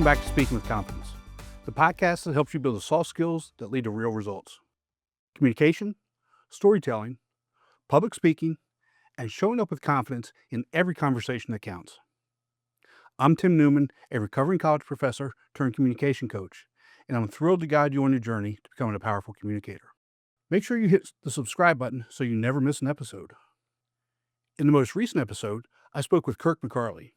Welcome back to Speaking with Confidence, the podcast that helps you build the soft skills that lead to real results. Communication, storytelling, public speaking, and showing up with confidence in every conversation that counts. I'm Tim Newman, a recovering college professor turned communication coach, and I'm thrilled to guide you on your journey to becoming a powerful communicator. Make sure you hit the subscribe button so you never miss an episode. In the most recent episode, I spoke with Kirk McCarley.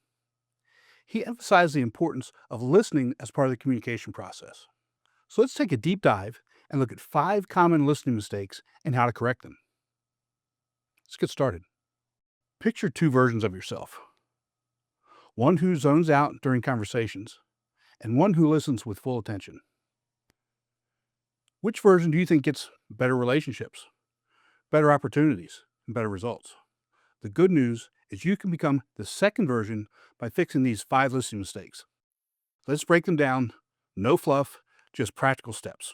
He emphasized the importance of listening as part of the communication process. So let's take a deep dive and look at 5 common listening mistakes and how to correct them. Let's get started. Picture 2 versions of yourself. One who zones out during conversations, and one who listens with full attention. Which version do you think gets better relationships, better opportunities, and better results? The good news is you can become the second version by fixing these 5 listening mistakes. Let's break them down. No fluff, just practical steps.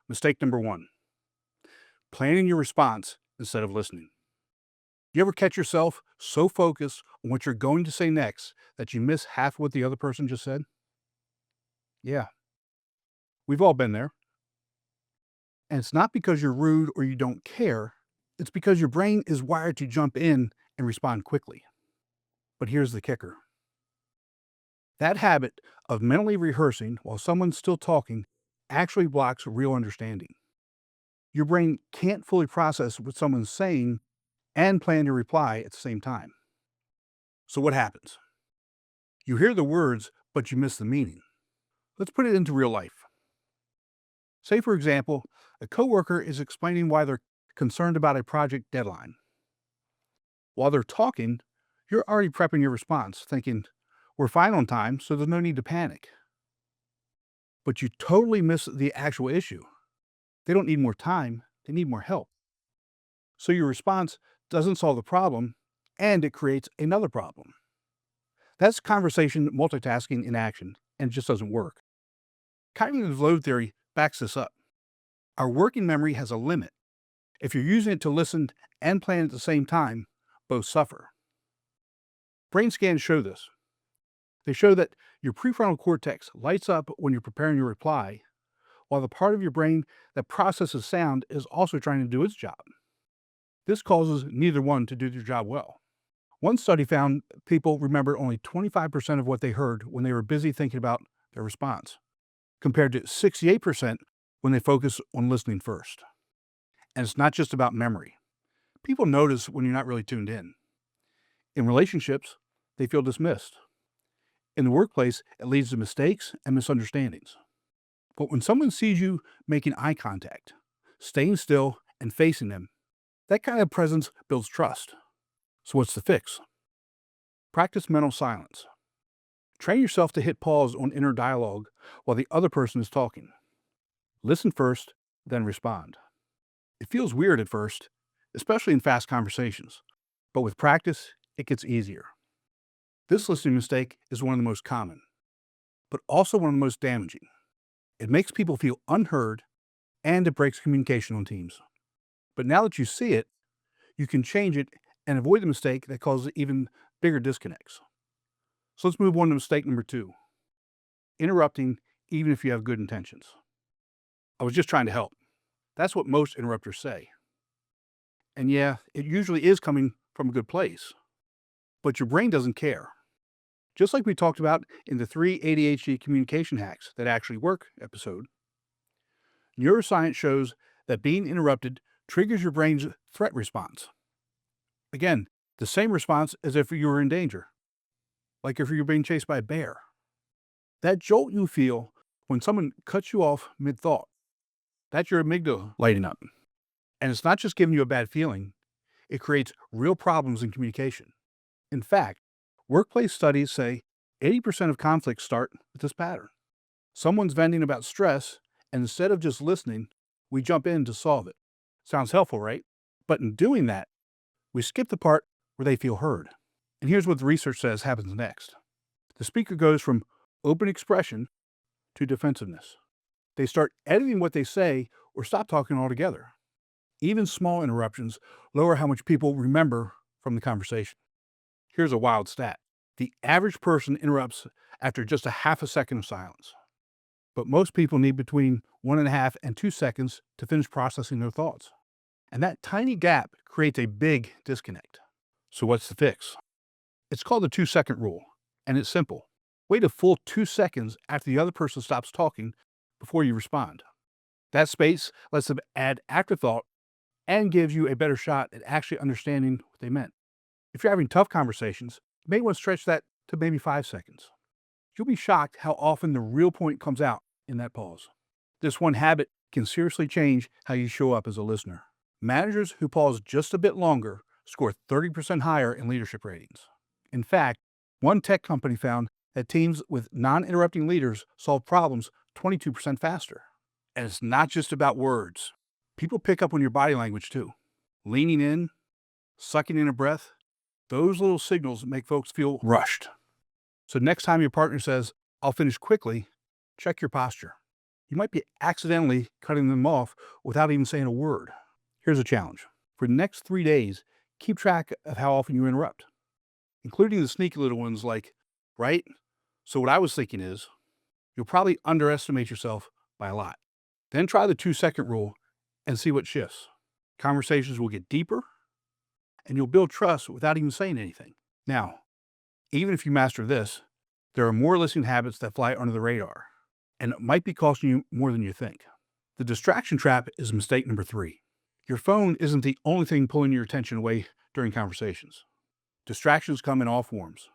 Mistake number 1, planning your response instead of listening. You ever catch yourself so focused on what you're going to say next that you miss half what the other person just said? Yeah, we've all been there. And it's not because you're rude or you don't care. It's because your brain is wired to jump in and respond quickly. But here's the kicker. That habit of mentally rehearsing while someone's still talking actually blocks real understanding. Your brain can't fully process what someone's saying and plan your reply at the same time. So what happens? You hear the words, but you miss the meaning. Let's put it into real life. Say, for example, a coworker is explaining why they're concerned about a project deadline. While they're talking, you're already prepping your response, thinking, we're fine on time, so there's no need to panic. But you totally miss the actual issue. They don't need more time, they need more help. So your response doesn't solve the problem, and it creates another problem. That's conversation multitasking in action, and it just doesn't work. Cognitive load theory backs this up. Our working memory has a limit. If you're using it to listen and plan at the same time, both suffer. Brain scans show this. They show that your prefrontal cortex lights up when you're preparing your reply, while the part of your brain that processes sound is also trying to do its job. This causes neither one to do their job well. One study found people remember only 25% of what they heard when they were busy thinking about their response, compared to 68% when they focus on listening first. And it's not just about memory. People notice when you're not really tuned in. In relationships, they feel dismissed. In the workplace, it leads to mistakes and misunderstandings. But when someone sees you making eye contact, staying still, and facing them, that kind of presence builds trust. So what's the fix? Practice mental silence. Train yourself to hit pause on inner dialogue while the other person is talking. Listen first, then respond. It feels weird at first, especially in fast conversations, but with practice, it gets easier. This listening mistake is one of the most common, but also one of the most damaging. It makes people feel unheard, and it breaks communication on teams. But now that you see it, you can change it and avoid the mistake that causes even bigger disconnects. So let's move on to mistake number 2, interrupting even if you have good intentions. I was just trying to help. That's what most interrupters say. And yeah, it usually is coming from a good place. But your brain doesn't care. Just like we talked about in the 3 ADHD communication hacks that actually work episode, neuroscience shows that being interrupted triggers your brain's threat response. Again, the same response as if you were in danger, like if you're being chased by a bear. That jolt you feel when someone cuts you off mid-thought, that's your amygdala lighting up. And it's not just giving you a bad feeling, it creates real problems in communication. In fact, workplace studies say 80% of conflicts start with this pattern. Someone's venting about stress, and instead of just listening, we jump in to solve it. Sounds helpful, right? But in doing that, we skip the part where they feel heard. And here's what the research says happens next. The speaker goes from open expression to defensiveness. They start editing what they say or stop talking altogether. Even small interruptions lower how much people remember from the conversation. Here's a wild stat. The average person interrupts after just a half a second of silence, but most people need between 1.5 and 2 seconds to finish processing their thoughts. And that tiny gap creates a big disconnect. So what's the fix? It's called the 2-second rule, and it's simple. Wait a full 2 seconds after the other person stops talking before you respond. That space lets them add afterthought and gives you a better shot at actually understanding what they meant. If you're having tough conversations, you may want to stretch that to maybe 5 seconds. You'll be shocked how often the real point comes out in that pause. This one habit can seriously change how you show up as a listener. Managers who pause just a bit longer score 30% higher in leadership ratings. In fact, one tech company found that teams with non-interrupting leaders solve problems 22% faster. And it's not just about words. People pick up on your body language too. Leaning in, sucking in a breath, those little signals make folks feel rushed. So next time your partner says, "I'll finish quickly," check your posture. You might be accidentally cutting them off without even saying a word. Here's a challenge. For the next 3 days, keep track of how often you interrupt, including the sneaky little ones like, "Right? So what I was thinking is," you'll probably underestimate yourself by a lot. Then try the 2-second rule and see what shifts. Conversations will get deeper, and you'll build trust without even saying anything. Now, even if you master this, there are more listening habits that fly under the radar, and it might be costing you more than you think. The distraction trap is mistake number 3. Your phone isn't the only thing pulling your attention away during conversations. Distractions come in all forms.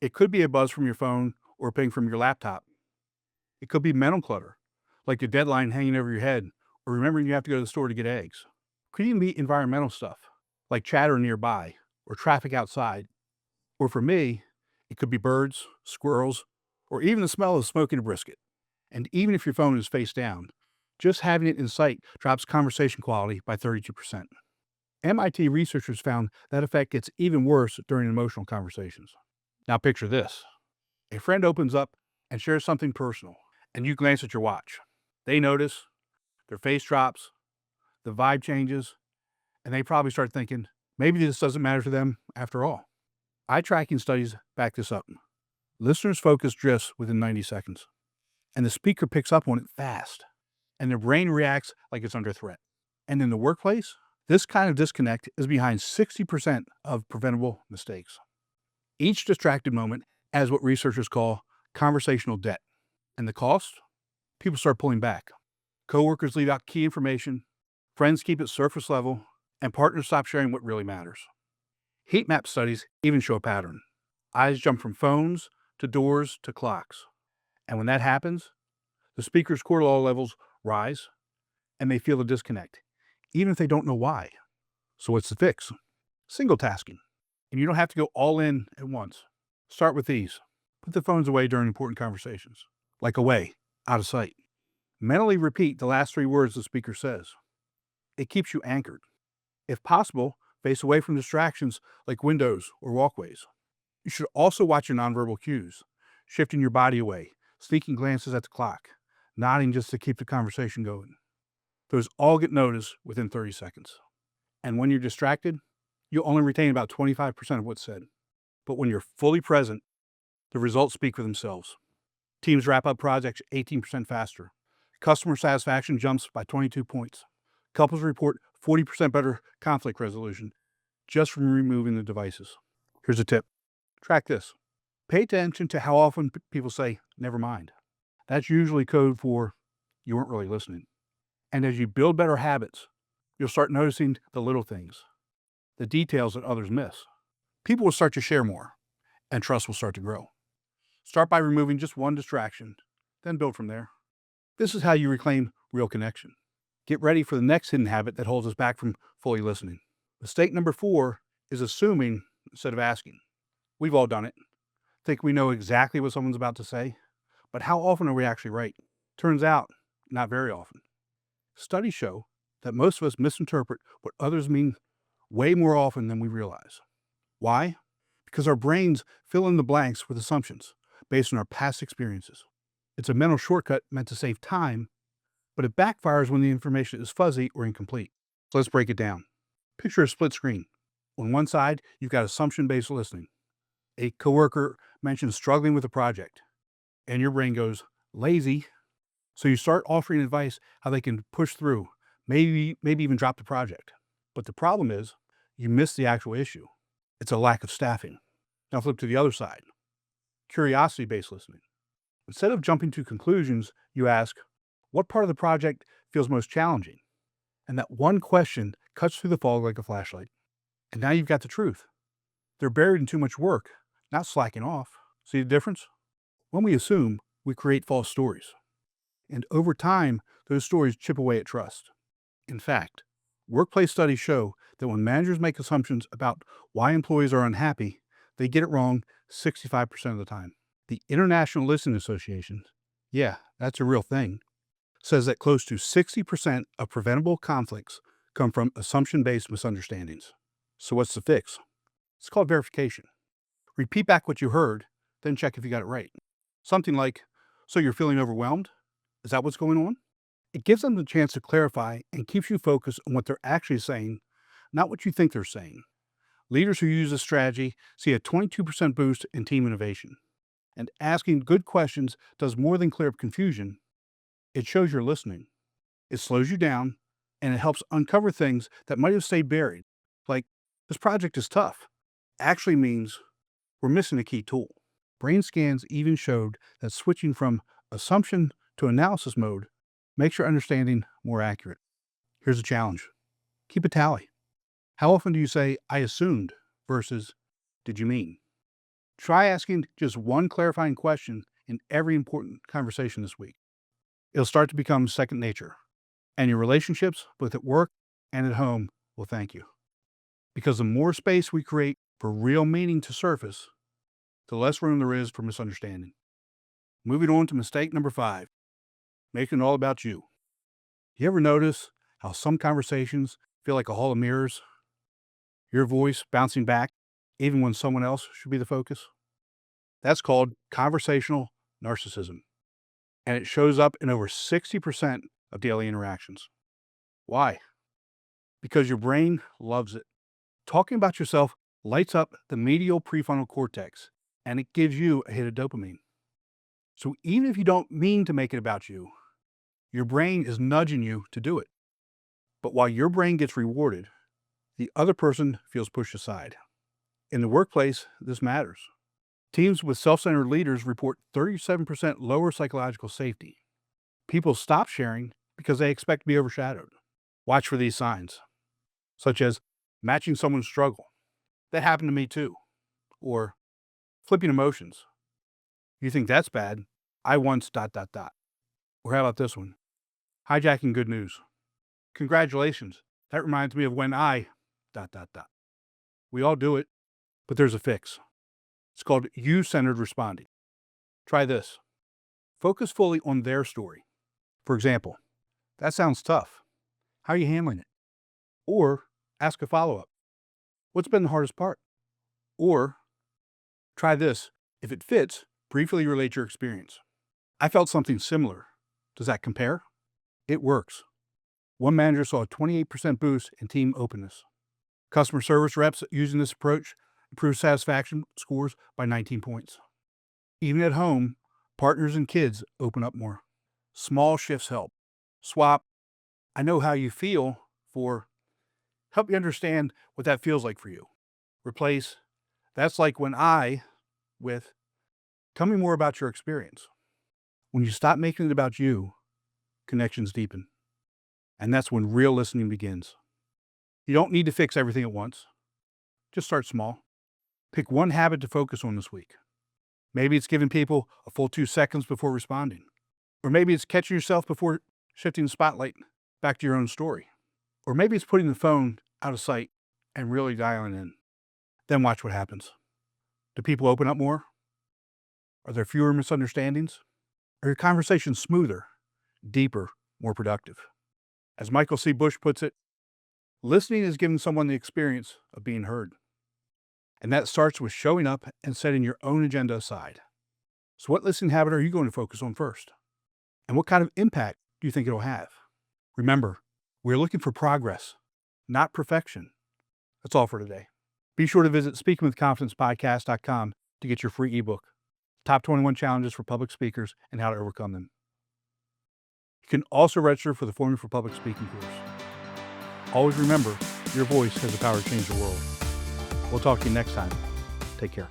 It could be a buzz from your phone or a ping from your laptop. It could be mental clutter, like the deadline hanging over your head or remembering you have to go to the store to get eggs. It could even be environmental stuff, like chatter nearby or traffic outside. Or for me, it could be birds, squirrels, or even the smell of smoking a brisket. And even if your phone is face down, just having it in sight drops conversation quality by 32%. MIT researchers found that effect gets even worse during emotional conversations. Now picture this. A friend opens up and shares something personal, and you glance at your watch. They notice, their face drops, the vibe changes, and they probably start thinking, maybe this doesn't matter to them after all. Eye tracking studies back this up. Listeners' focus drifts within 90 seconds, and the speaker picks up on it fast, and their brain reacts like it's under threat. And in the workplace, this kind of disconnect is behind 60% of preventable mistakes. Each distracted moment has what researchers call conversational debt. And the cost? People start pulling back. Coworkers leave out key information, friends keep it surface level, and partners stop sharing what really matters. Heat map studies even show a pattern. Eyes jump from phones to doors to clocks. And when that happens, the speaker's cortisol levels rise and they feel the disconnect, even if they don't know why. So what's the fix? Single tasking. And you don't have to go all in at once. Start with these. Put the phones away during important conversations, like away, out of sight. Mentally repeat the last 3 words the speaker says. It keeps you anchored. If possible, face away from distractions like windows or walkways. You should also watch your nonverbal cues, shifting your body away, sneaking glances at the clock, nodding just to keep the conversation going. Those all get noticed within 30 seconds. And when you're distracted, you'll only retain about 25% of what's said. But when you're fully present, the results speak for themselves. Teams wrap up projects 18% faster. Customer satisfaction jumps by 22 points. Couples report 40% better conflict resolution just from removing the devices. Here's a tip. Track this. Pay attention to how often people say, "never mind." That's usually code for you weren't really listening. And as you build better habits, you'll start noticing the little things, the details that others miss. People will start to share more, and trust will start to grow. Start by removing just one distraction, then build from there. This is how you reclaim real connection. Get ready for the next hidden habit that holds us back from fully listening. Mistake number 4 is assuming instead of asking. We've all done it. Think we know exactly what someone's about to say, but how often are we actually right? Turns out, not very often. Studies show that most of us misinterpret what others mean way more often than we realize. Why? Because our brains fill in the blanks with assumptions based on our past experiences. It's a mental shortcut meant to save time, but it backfires when the information is fuzzy or incomplete. So let's break it down. Picture a split screen. On one side, you've got assumption-based listening. A coworker mentions struggling with a project, and your brain goes, lazy. So you start offering advice how they can push through, maybe even drop the project. But the problem is you miss the actual issue. It's a lack of staffing. Now flip to the other side, curiosity-based listening. Instead of jumping to conclusions, you ask, what part of the project feels most challenging? And that one question cuts through the fog like a flashlight. And now you've got the truth. They're buried in too much work, not slacking off. See the difference? When we assume, we create false stories. And over time, those stories chip away at trust. In fact, workplace studies show that when managers make assumptions about why employees are unhappy, they get it wrong 65% of the time. The International Listening Association, yeah, that's a real thing, says that close to 60% of preventable conflicts come from assumption-based misunderstandings. So what's the fix? It's called verification. Repeat back what you heard, then check if you got it right. Something like, so you're feeling overwhelmed? Is that what's going on? It gives them the chance to clarify and keeps you focused on what they're actually saying, not what you think they're saying. Leaders who use this strategy see a 22% boost in team innovation. And asking good questions does more than clear up confusion. It shows you're listening. It slows you down, and it helps uncover things that might have stayed buried. Like, this project is tough. Actually means we're missing a key tool. Brain scans even showed that switching from assumption to analysis mode makes your understanding more accurate. Here's a challenge. Keep a tally. How often do you say, I assumed, versus, did you mean? Try asking just one clarifying question in every important conversation this week. It'll start to become second nature, and your relationships, both at work and at home, will thank you. Because the more space we create for real meaning to surface, the less room there is for misunderstanding. Moving on to mistake number 5, making it all about you. You ever notice how some conversations feel like a hall of mirrors? Your voice bouncing back, even when someone else should be the focus? That's called conversational narcissism, and it shows up in over 60% of daily interactions. Why? Because your brain loves it. Talking about yourself lights up the medial prefrontal cortex, and it gives you a hit of dopamine. So even if you don't mean to make it about you, your brain is nudging you to do it. But while your brain gets rewarded, the other person feels pushed aside. In the workplace, this matters. Teams with self-centered leaders report 37% lower psychological safety. People stop sharing because they expect to be overshadowed. Watch for these signs, such as matching someone's struggle. That happened to me too. Or flipping emotions. You think that's bad? I once ... Or how about this one? Hijacking good news. Congratulations. That reminds me of when I ... We all do it, but there's a fix. It's called you-centered responding. Try this. Focus fully on their story. For example, that sounds tough. How are you handling it? Or ask a follow-up. What's been the hardest part? Or try this. If it fits, briefly relate your experience. I felt something similar. Does that compare? It works. One manager saw a 28% boost in team openness. Customer service reps using this approach improved satisfaction scores by 19 points. Even at home, partners and kids open up more. Small shifts help. Swap, I know how you feel, for help you understand what that feels like for you. Replace, that's like when I, with, tell me more about your experience. When you stop making it about you, connections deepen. And that's when real listening begins. You don't need to fix everything at once. Just start small. Pick one habit to focus on this week. Maybe it's giving people a full 2 seconds before responding. Or maybe it's catching yourself before shifting the spotlight back to your own story. Or maybe it's putting the phone out of sight and really dialing in. Then watch what happens. Do people open up more? Are there fewer misunderstandings? Are your conversations smoother, deeper, more productive? As Michael C. Bush puts it, listening is giving someone the experience of being heard. And that starts with showing up and setting your own agenda aside. So what listening habit are you going to focus on first? And what kind of impact do you think it'll have? Remember, we're looking for progress, not perfection. That's all for today. Be sure to visit speakingwithconfidencepodcast.com to get your free ebook, Top 21 Challenges for Public Speakers and How to Overcome Them. You can also register for the Forming for Public Speaking course. Always remember, your voice has the power to change the world. We'll talk to you next time. Take care.